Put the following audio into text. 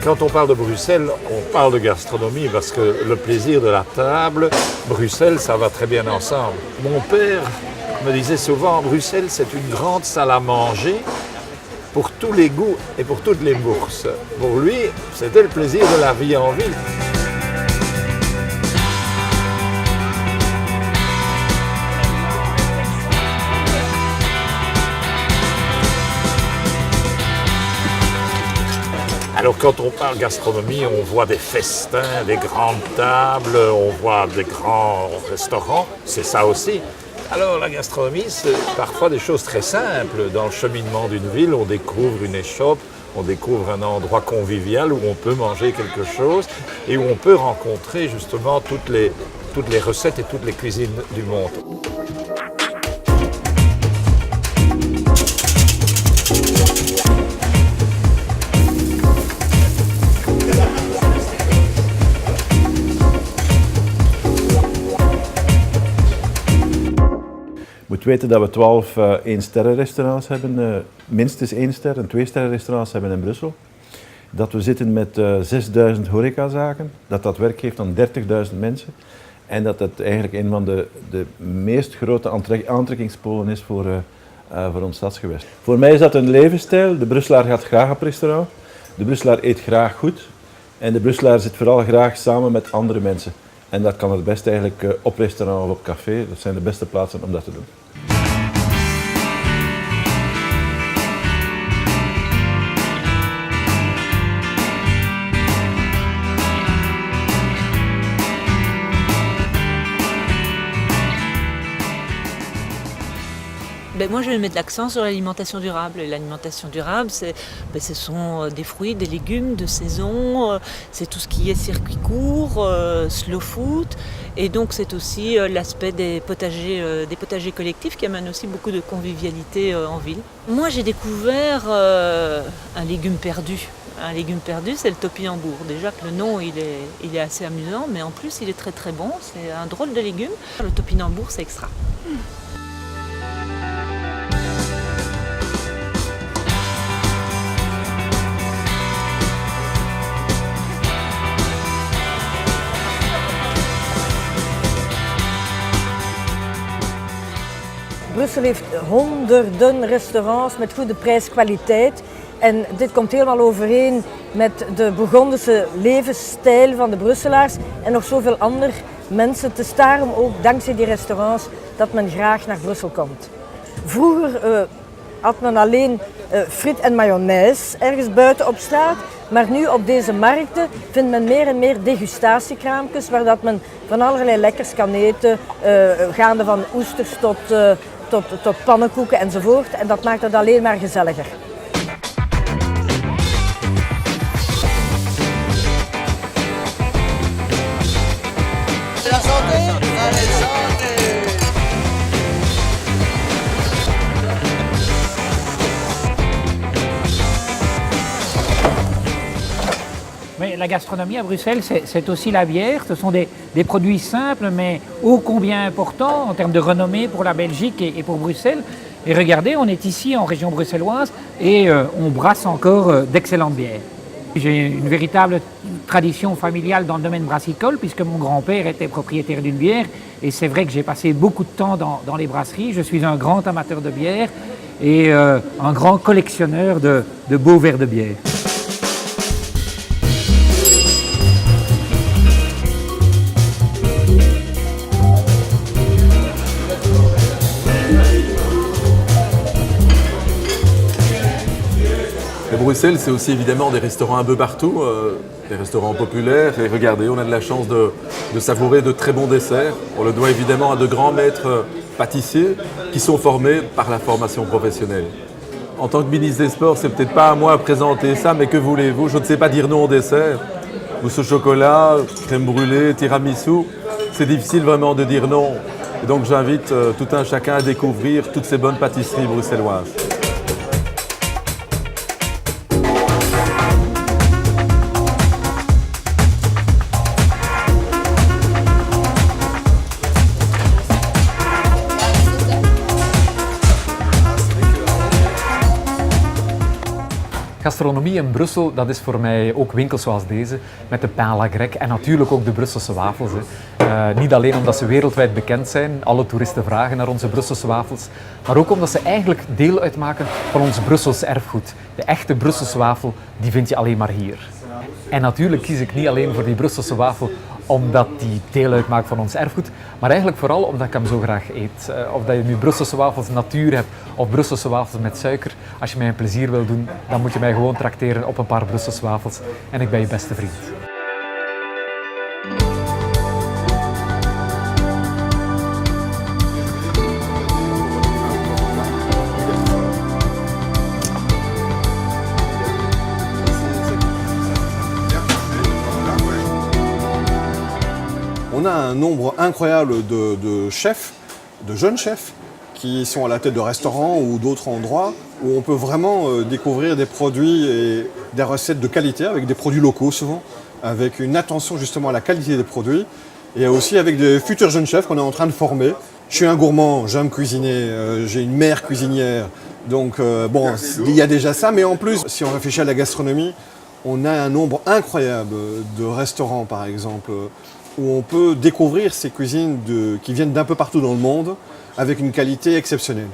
Quand on parle de Bruxelles, on parle de gastronomie parce que le plaisir de la table, Bruxelles, ça va très bien ensemble. Mon père me disait souvent, Bruxelles, c'est une grande salle à manger pour tous les goûts et pour toutes les bourses. Pour lui, c'était le plaisir de la vie en ville. Alors quand on parle gastronomie, on voit des festins, des grandes tables, on voit des grands restaurants, c'est ça aussi. Alors la gastronomie, c'est parfois des choses très simples. Dans le cheminement d'une ville, on découvre une échoppe, on découvre un endroit convivial où on peut manger quelque chose et où on peut rencontrer justement toutes les recettes et toutes les cuisines du monde. Je moet weten dat we 12 1-sterren-restaurants hebben, minstens 1 ster en 2-sterren-restaurants hebben in Brussel. Dat we zitten met 6000 horecazaken, dat werk geeft aan 30.000 mensen en dat het eigenlijk een van de meest grote aantrekkingspolen is voor ons stadsgewest. Voor mij is dat een levensstijl. De Brusselaar gaat graag op restaurant, de Brusselaar eet graag goed en de Brusselaar zit vooral graag samen met andere mensen. En dat kan het beste eigenlijk op restaurant of op café. Dat zijn de beste plaatsen om dat te doen. Moi, je vais mettre l'accent sur l'alimentation durable. Et l'alimentation durable, ce sont des fruits, des légumes de saison, c'est tout ce qui est circuit court, slow food. Et donc, c'est aussi l'aspect des potagers collectifs qui amènent aussi beaucoup de convivialité en ville. Moi, j'ai découvert un légume perdu. Un légume perdu, c'est le topinambour. Déjà que le nom, il est assez amusant, mais en plus, il est très très bon. C'est un drôle de légume. Le topinambour, c'est extra. Brussel heeft honderden restaurants met goede prijs-kwaliteit en dit komt helemaal overeen met de Bourgondische levensstijl van de Brusselaars en nog zoveel andere mensen. Het is daarom ook dankzij die restaurants dat men graag naar Brussel komt. Vroeger had men alleen friet en mayonaise ergens buiten op straat, maar nu op deze markten vindt men meer en meer degustatiekraampjes waar dat men van allerlei lekkers kan eten, gaande van oesters tot pannenkoeken enzovoort. En dat maakt het alleen maar gezelliger. Mais la gastronomie à Bruxelles, c'est aussi la bière. Ce sont des produits simples, mais ô combien importants en termes de renommée pour la Belgique et pour Bruxelles. Et regardez, on est ici en région bruxelloise et on brasse encore d'excellentes bières. J'ai une véritable tradition familiale dans le domaine brassicole, puisque mon grand-père était propriétaire d'une bière. Et c'est vrai que j'ai passé beaucoup de temps dans les brasseries. Je suis un grand amateur de bière et un grand collectionneur de beaux verres de bière. Bruxelles, c'est aussi évidemment des restaurants un peu partout, des restaurants populaires. Et regardez, on a de la chance de savourer de très bons desserts. On le doit évidemment à de grands maîtres pâtissiers qui sont formés par la formation professionnelle. En tant que ministre des Sports, c'est peut-être pas à moi à présenter ça, mais que voulez-vous? Je ne sais pas dire non au dessert. Mousse au chocolat, crème brûlée, tiramisu, c'est difficile vraiment de dire non. Et donc j'invite tout un chacun à découvrir toutes ces bonnes pâtisseries bruxelloises. Gastronomie in Brussel, dat is voor mij ook winkels zoals deze, met de pain à la grecque en natuurlijk ook de Brusselse wafels. Niet alleen omdat ze wereldwijd bekend zijn, alle toeristen vragen naar onze Brusselse wafels, maar ook omdat ze eigenlijk deel uitmaken van ons Brussels erfgoed. De echte Brusselse wafel, die vind je alleen maar hier. En natuurlijk kies ik niet alleen voor die Brusselse wafel omdat die deel uitmaakt van ons erfgoed, maar eigenlijk vooral omdat ik hem zo graag eet. Of dat je nu Brusselse wafels natuur hebt of Brusselse wafels met suiker, als je mij een plezier wil doen, dan moet je mij gewoon trakteren op een paar Brusselse wafels en ik ben je beste vriend. On a un nombre incroyable de chefs, de jeunes chefs, qui sont à la tête de restaurants ou d'autres endroits où on peut vraiment découvrir des produits et des recettes de qualité, avec des produits locaux souvent, avec une attention justement à la qualité des produits, et aussi avec des futurs jeunes chefs qu'on est en train de former. Je suis un gourmand, j'aime cuisiner, j'ai une mère cuisinière, donc bon, il y a déjà ça, mais en plus, si on réfléchit à la gastronomie, on a un nombre incroyable de restaurants par exemple, où on peut découvrir ces cuisines qui viennent d'un peu partout dans le monde avec une qualité exceptionnelle.